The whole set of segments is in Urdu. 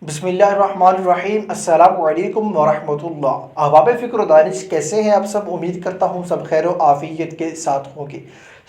بسم اللہ الرحمن الرحیم۔ السلام علیکم ورحمۃ اللہ۔ احباب فکر و دانش، کیسے ہیں آپ سب؟ امید کرتا ہوں سب خیر و عافیت کے ساتھ ہوں گے۔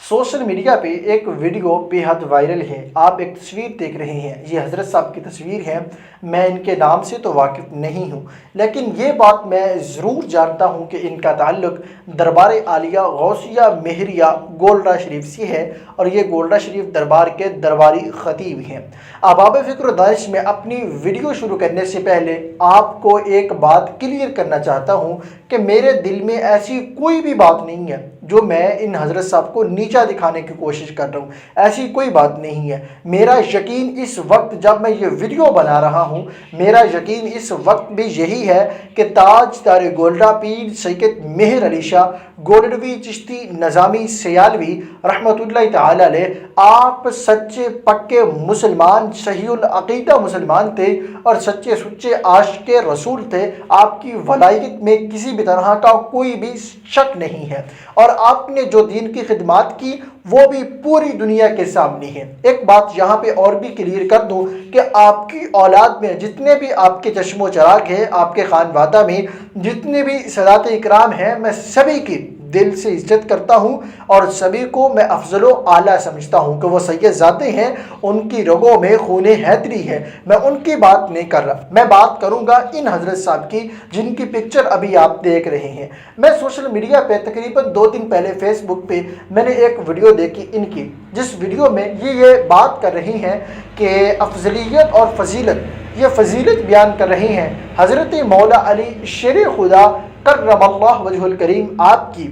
سوشل میڈیا پہ ایک ویڈیو بے حد وائرل ہے۔ آپ ایک تصویر دیکھ رہے ہیں، یہ حضرت صاحب کی تصویر ہے۔ میں ان کے نام سے تو واقف نہیں ہوں، لیکن یہ بات میں ضرور جانتا ہوں کہ ان کا تعلق دربار عالیہ غوثیہ مہریہ گولڈا شریف سے ہے، اور یہ گولڈا شریف دربار کے درباری خطیب ہیں۔ احباب فکر و دانش، میں اپنی ویڈیو شروع کرنے سے پہلے آپ کو ایک بات کلیئر کرنا چاہتا ہوں کہ میرے دل میں ایسی کوئی بھی بات نہیں ہے جو میں ان حضرت صاحب کو نیچا دکھانے کی کوشش کر رہا ہوں۔ ایسی کوئی بات نہیں ہے۔ میرا یقین اس وقت جب میں یہ ویڈیو بنا رہا ہوں، میرا یقین اس وقت بھی یہی ہے کہ تاج دار گولڈا پیر سید مہر علی شاہ گولڈوی چشتی نظامی سیالوی رحمۃ اللہ تعالی علیہ، آپ سچے پکے مسلمان، صحیح العقیدہ مسلمان تھے اور سچے سچے عاشق رسول تھے۔ آپ کی ولایت میں کسی بھی طرح کا کوئی بھی شک نہیں ہے، اور آپ نے جو دین کی خدمات کی وہ بھی پوری دنیا کے سامنے ہے۔ ایک بات یہاں پہ اور بھی کلیئر کر دوں کہ آپ کی اولاد میں جتنے بھی آپ کے چشم و چراغ ہیں، آپ کے خانوادہ میں جتنے بھی سادات اکرام ہیں، میں سبھی کی دل سے عزت کرتا ہوں اور سبھی کو میں افضل و اعلیٰ سمجھتا ہوں کہ وہ سید ذاتے ہیں، ان کی رگوں میں خون حیدری ہے۔ میں ان کی بات نہیں کر رہا، میں بات کروں گا ان حضرت صاحب کی جن کی پکچر ابھی آپ دیکھ رہے ہیں۔ میں سوشل میڈیا پہ تقریباً 2 دن پہلے فیس بک پہ میں نے ایک ویڈیو دیکھی ان کی، جس ویڈیو میں یہ بات کر رہی ہیں کہ افضلیت اور فضیلت، یہ فضیلت بیان کر رہی ہیں حضرت مولا علی شیر خدا کرم اللہ وجہ الکریم آپ کی۔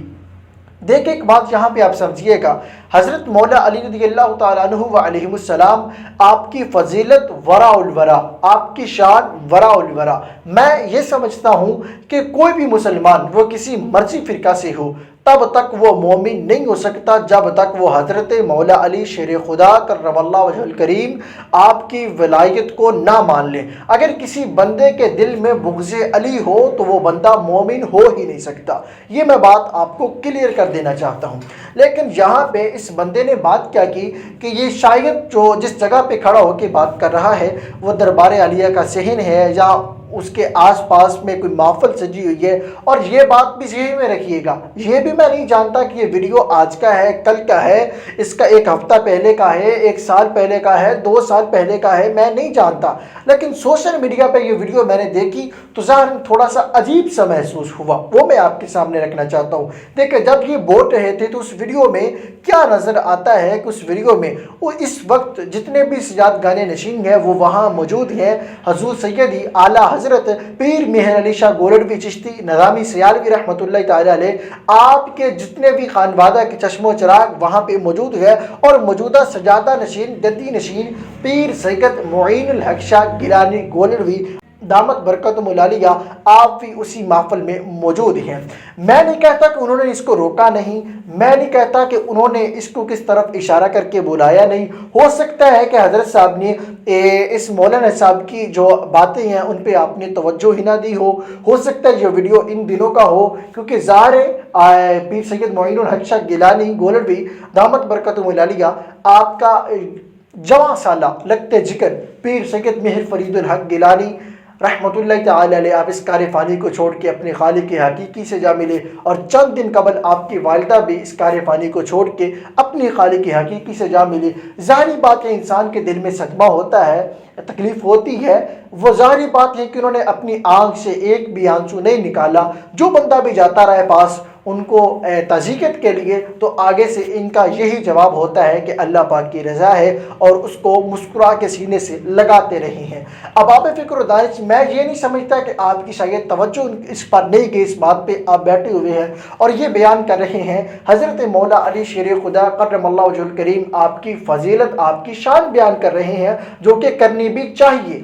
دیکھیں ایک بات یہاں پہ آپ سمجھیے گا، حضرت مولا علی رضی اللہ تعالیٰ عنہ وعلیہ السلام، آپ کی فضیلت ورا الورا، آپ کی شان ورا الورا۔ میں یہ سمجھتا ہوں کہ کوئی بھی مسلمان وہ کسی مرضی فرقہ سے ہو، تب تک وہ مومن نہیں ہو سکتا جب تک وہ حضرت مولا علی شیر خدا کرم اللہ وجہ الکریم آپ کی ولایت کو نہ مان لے۔ اگر کسی بندے کے دل میں بغض علی ہو تو وہ بندہ مومن ہو ہی نہیں سکتا۔ یہ میں بات آپ کو کلیئر کر دینا چاہتا ہوں۔ لیکن یہاں پہ اس بندے نے بات کیا کی کہ یہ شاید جو جس جگہ پہ کھڑا ہو کے بات کر رہا ہے وہ دربار عالیہ کا صحن ہے یا اس کے آس پاس میں کوئی محفل سجی ہوئی ہے، اور یہ بات بھی ذہن میں رکھیے گا، یہ بھی میں نہیں جانتا کہ یہ ویڈیو آج کا ہے، کل کا ہے، اس کا 1 ہفتہ پہلے کا ہے، 1 سال پہلے کا ہے، 2 سال پہلے کا ہے، میں نہیں جانتا۔ لیکن سوشل میڈیا پہ یہ ویڈیو میں نے دیکھی تو ظاہر تھوڑا سا عجیب سا محسوس ہوا، وہ میں آپ کے سامنے رکھنا چاہتا ہوں۔ دیکھیں جب یہ بول رہے تھے تو اس ویڈیو میں کیا نظر آتا ہے کہ اس ویڈیو میں وہ اس وقت جتنے بھی سجاد گانے نشین ہیں وہ وہاں موجود ہیں۔ حضور سیدی اعلیٰ حضرت پیر مہر علی شاہ گولڈوی چشتی نظامی سیالوی رحمۃ اللہ تعالی علیہ، آپ کے جتنے بھی خانوادہ کے چشم و چراغ وہاں پہ موجود ہے، اور موجودہ سجادہ نشین گدی نشین پیر سید معین الحق شاہ گیلانی گولڈوی دامت برکتہم العالیہ آپ بھی اسی محفل میں موجود ہیں۔ میں نہیں کہتا کہ انہوں نے اس کو روکا نہیں، میں نہیں کہتا کہ انہوں نے اس کو کس طرف اشارہ کر کے بلایا نہیں۔ ہو سکتا ہے کہ حضرت صاحب نے اس مولانا صاحب کی جو باتیں ہیں ان پہ آپ نے توجہ ہی نہ دی ہو سکتا ہے یہ ویڈیو ان دنوں کا ہو، کیونکہ ظاہر ہے پیر سید معین الحق شاہ گیلانی گولڈوی دامت برکتہم العالیہ آپ کا جواں سالہ لگتے ذکر پیر سید مہر فرید الحق گیلانی رحمۃ اللہ تعالی علیہ، آپ اس کار فانی کو چھوڑ کے اپنے خالق حقیقی سے جا ملے، اور چند دن قبل آپ کی والدہ بھی اس کار فانی کو چھوڑ کے اپنی خالق حقیقی سے جا ملی۔ ظاہری بات ہے انسان کے دل میں صدمہ ہوتا ہے، تکلیف ہوتی ہے، وہ ظاہری بات ہے کہ انہوں نے اپنی آنکھ سے ایک بھی آنسو نہیں نکالا۔ جو بندہ بھی جاتا رہے پاس ان کو تعزیت کے لیے، تو آگے سے ان کا یہی جواب ہوتا ہے کہ اللہ پاک کی رضا ہے، اور اس کو مسکرا کے سینے سے لگاتے رہے ہیں۔ اب آپ فکر و دانش، میں یہ نہیں سمجھتا کہ آپ کی شاید توجہ اس پر نہیں گئی، اس بات پہ آپ بیٹھے ہوئے ہیں اور یہ بیان کر رہے ہیں حضرت مولا علی شیر خدا کرم اللہ وجہ الکریم آپ کی فضیلت، آپ کی شان بیان کر رہے ہیں، جو کہ کرنی بھی چاہیے۔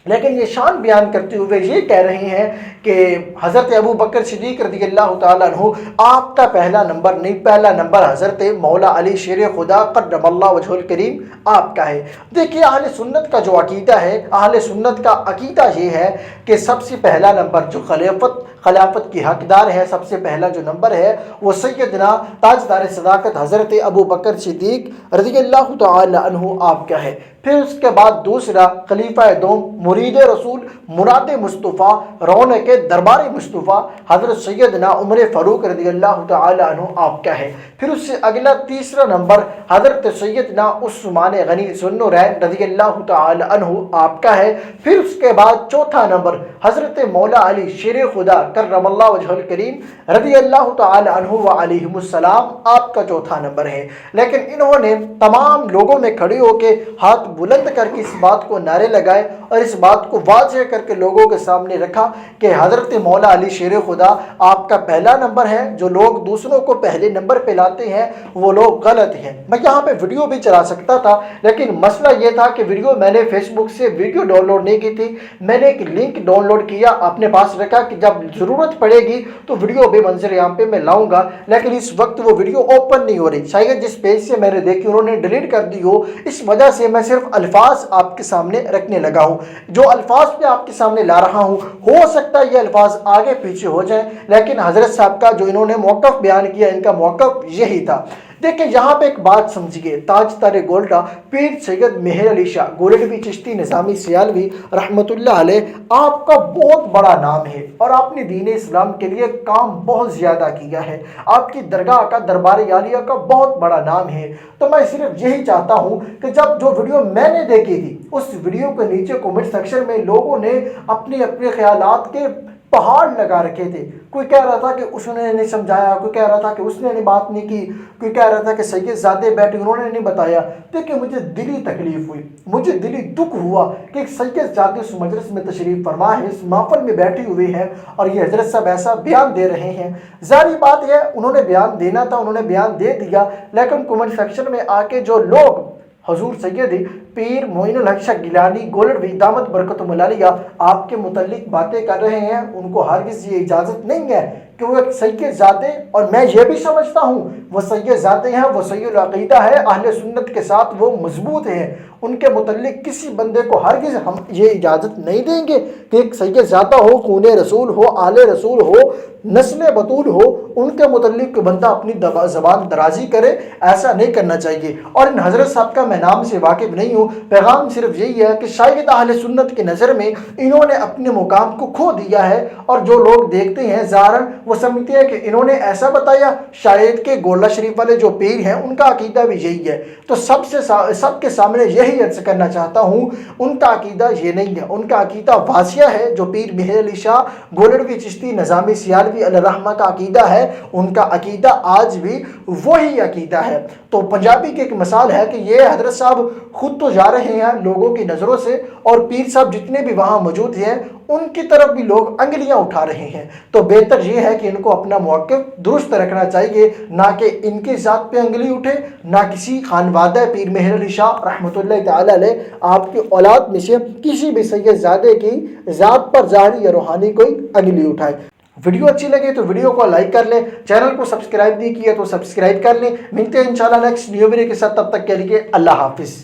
لیکن یہ شان بیان کرتے ہوئے یہ کہہ رہے ہیں کہ حضرت ابو بکر صدیق رضی اللہ تعالیٰ عنہ آپ کا پہلا نمبر نہیں، پہلا نمبر حضرت مولا علی شیر خدا قدم اللہ وجہ الکریم آپ کا ہے۔ دیکھیے اہل سنت کا جو عقیدہ ہے، اہل سنت کا عقیدہ یہ ہے کہ سب سے پہلا نمبر جو خلافت خلافت کی حقدار ہے۔ سب سے پہلا جو نمبر ہے وہ سیدنا تاجدار صداقت حضرت ابو بکر صدیق رضی اللہ تعالی عنہ آپ کا ہے۔ پھر اس کے بعد دوسرا خلیفہ دوم مرید رسول مراد مصطفیٰ رونق دربار مصطفیٰ حضرت سیدنا عمر فاروق رضی اللہ تعالی عنہ آپ کا ہے۔ پھر اس سے اگلا تیسرا نمبر حضرت سیدنا عثمان غنی ذوالنورین رضی اللہ تعالی عنہ آپ کا ہے۔ پھر اس کے بعد چوتھا نمبر حضرت مولا علی شیر خدا کرم اللہ وجہ الکریم رضی اللہ تعالی عنہ وعلیہم السلام آپ کا چوتھا نمبر ہے۔ لیکن انہوں نے تمام لوگوں میں کھڑے ہو کے ہاتھ بلند کر کے اس بات کو نعرے لگائے اور اس بات کو واضح کر کے لوگوں کے سامنے رکھا کہ حضرت مولا علی شیر خدا آپ کا پہلا نمبر ہے۔ جو لوگ دوسروں کو پہلے نمبر پہ لاتے ہیں وہ لوگ غلط ہیں۔ میں یہاں پہ ویڈیو بھی چلا سکتا تھا، لیکن مسئلہ یہ تھا کہ ویڈیو میں نے فیس بک سے ویڈیو ڈاؤن لوڈ نہیں کی تھی، میں نے ایک لنک ڈاؤن لوڈ کیا، اپنے پاس رکھا کہ جب ضرورت پڑے گی تو ویڈیو بے منظر یہاں پہ میں لاؤں گا، لیکن اس وقت وہ ویڈیو اوپن نہیں ہو رہی۔ شاید جس پیج سے میں نے دیکھی انہوں نے ڈیلیٹ کر دی ہو، اس وجہ سے میں صرف الفاظ آپ کے سامنے رکھنے لگا ہوں۔ جو الفاظ میں آپ کے سامنے لا رہا ہوں ہو سکتا ہے یہ الفاظ آگے پیچھے ہو جائیں، لیکن حضرت صاحب کا جو انہوں نے موقف بیان کیا ان کا موقف یہی تھا۔ دیکھیں یہاں پہ ایک بات سمجھیے، تاج تار گولڈا پیر سید مہر علی شاہ گولڈوی چشتی نظامی سیالوی رحمۃ اللہ علیہ آپ کا بہت بڑا نام ہے اور آپ نے دین اسلام کے لیے کام بہت زیادہ کیا ہے، آپ کی درگاہ کا دربار عالیہ کا بہت بڑا نام ہے۔ تو میں صرف یہی چاہتا ہوں کہ جب جو ویڈیو میں نے دیکھی تھی اس ویڈیو کے نیچے کمنٹ سیکشن میں لوگوں نے اپنے اپنے خیالات کے پہاڑ لگا رکھے تھے۔ کوئی کہہ رہا تھا کہ اس نے نہیں سمجھایا، کوئی کہہ رہا تھا کہ اس نے بات نہیں کی، کوئی کہہ رہا تھا کہ سید زادے بیٹھے انہوں نے نہیں بتایا۔ دیکھیں مجھے دلی تکلیف ہوئی، مجھے دلی دکھ ہوا کہ ایک سید زادے اس مجلس میں تشریف فرما ہے، اس محفل میں بیٹھے ہوئے ہیں اور یہ حضرت صاحب ایسا بیان دے رہے ہیں۔ ظاہری بات ہے انہوں نے بیان دینا تھا، انہوں نے بیان دے دیا، لیکن کمنٹ سیکشن میں آ کے جو لوگ حضور سید پیر معین الحق شاہ گیلانی گولڈوی دامت برکتہم العالیہ آپ کے متعلق باتیں کر رہے ہیں، ان کو ہرگز یہ اجازت نہیں ہے کہ وہ ایک سید زادے، اور میں یہ بھی سمجھتا ہوں وہ سید زادے ہیں، وہ سید العقیدہ ہے، اہل سنت کے ساتھ وہ مضبوط ہیں، ان کے متعلق کسی بندے کو ہرگز ہم یہ اجازت نہیں دیں گے کہ ایک سید زادہ ہو، خون رسول ہو، آل رسول ہو، نسل بطول ہو، ان کے متعلق بندہ اپنی زبان درازی کرے، ایسا نہیں کرنا چاہیے۔ اور ان حضرت صاحب کا میں نام سے واقف نہیں ہوں، پیغام صرف یہی ہے کہ شاید اہل سنت کی نظر میں انہوں نے اپنے مقام کو کھو دیا ہے، اور جو لوگ دیکھتے ہیں ظاہراً وہ سمجھتے ہیں کہ انہوں نے ایسا بتایا، شاید کہ گولڈا شریف والے جو پیر ہیں ان کا عقیدہ بھی یہی ہے۔ تو سب کے سامنے یہی عرض کرنا چاہتا ہوں، ان کا عقیدہ یہ نہیں ہے، ان کا عقیدہ واضح ہے۔ جو پیر مہر علی شاہ گولڈوی چشتی نظامی سیالوی علیہ رحمہ کا عقیدہ ہے، ان کا عقیدہ آج بھی وہی عقیدہ ہے۔ تو پنجابی کی ایک مثال ہے کہ یہ حضرت صاحب خود تو جا رہے ہیں لوگوں کی نظروں سے، اور پیر صاحب جتنے بھی وہاں موجود ہیں ان کی طرف بھی لوگ انگلیاں اٹھا رہے ہیں۔ تو بہتر یہ ہے کہ ان کو اپنا موقف درست رکھنا چاہیے، نہ کہ ان کی ذات پہ انگلی اٹھے، نہ کسی خانوادہ پیر مہر علی شاہ رحمۃ اللہ تعالی علیہ آپ کی اولاد میں سے کسی بھی سید زادے کی ذات پر ظاہری یا روحانی کوئی انگلی اٹھائے۔ ویڈیو اچھی لگے تو ویڈیو کو لائک کر لیں، چینل کو سبسکرائب نہیں کیا تو سبسکرائب کر لیں۔ ملتے ہیں انشاءاللہ نیکسٹ نیو ویڈیو کے ساتھ، تب تک کے لیے اللہ حافظ۔